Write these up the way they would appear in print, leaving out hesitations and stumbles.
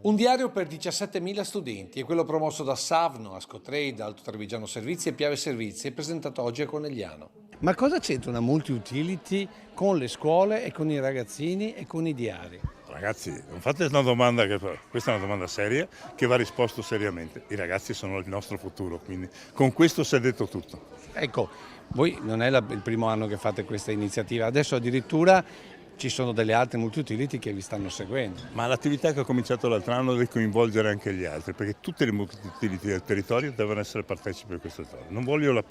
Un diario per 17.000 studenti è quello promosso da Savno, Ascotrade, Alto Trevigiano Servizi e Piave Servizi e presentato oggi a Conegliano. Ma cosa c'entra una multi-utility con le scuole e con i ragazzini e con i diari? Ragazzi, non fate una domanda, questa è una domanda seria che va risposto seriamente. I ragazzi sono il nostro futuro, quindi con questo si è detto tutto. Ecco, voi non è il primo anno che fate questa iniziativa, adesso addirittura ci sono delle altre multi-utility che vi stanno seguendo. Ma l'attività che ho cominciato l'altro anno deve coinvolgere anche gli altri, perché tutte le multi-utility del territorio devono essere partecipi a questa storia. Non voglio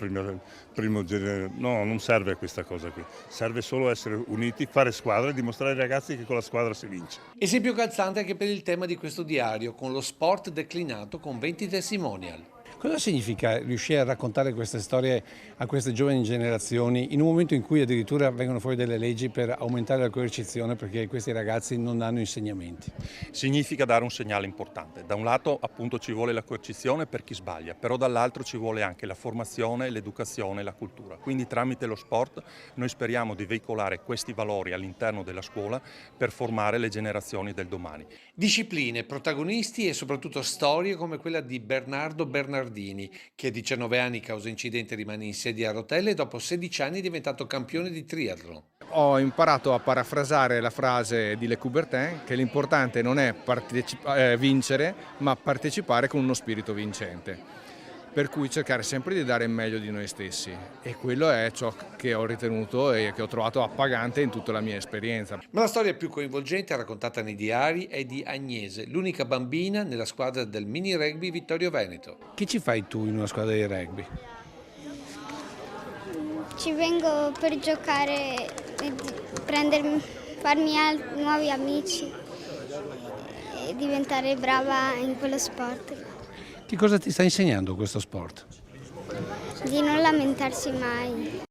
primo genere, no, non serve questa cosa qui. Serve solo essere uniti, fare squadra e dimostrare ai ragazzi che con la squadra si vince. Esempio calzante anche per il tema di questo diario, con lo sport declinato con 20 testimonial. Cosa significa riuscire a raccontare queste storie a queste giovani generazioni in un momento in cui addirittura vengono fuori delle leggi per aumentare la coercizione perché questi ragazzi non hanno insegnamenti? Significa dare un segnale importante. Da un lato appunto ci vuole la coercizione per chi sbaglia, però dall'altro ci vuole anche la formazione, l'educazione e la cultura. Quindi tramite lo sport noi speriamo di veicolare questi valori all'interno della scuola per formare le generazioni del domani. Discipline, protagonisti e soprattutto storie come quella di Bernardo Bernardini, che a 19 anni causa incidente rimane in sedia a rotelle e dopo 16 anni è diventato campione di triathlon. Ho imparato a parafrasare la frase di Le Coubertin che l'importante non è vincere, ma partecipare con uno spirito vincente. Per cui cercare sempre di dare il meglio di noi stessi e quello è ciò che ho ritenuto e che ho trovato appagante in tutta la mia esperienza. Ma la storia più coinvolgente raccontata nei diari è di Agnese, l'unica bambina nella squadra del mini rugby Vittorio Veneto. Che ci fai tu in una squadra di rugby? Ci vengo per giocare e farmi nuovi amici e diventare brava in quello sport. Che cosa ti sta insegnando questo sport? Di non lamentarsi mai.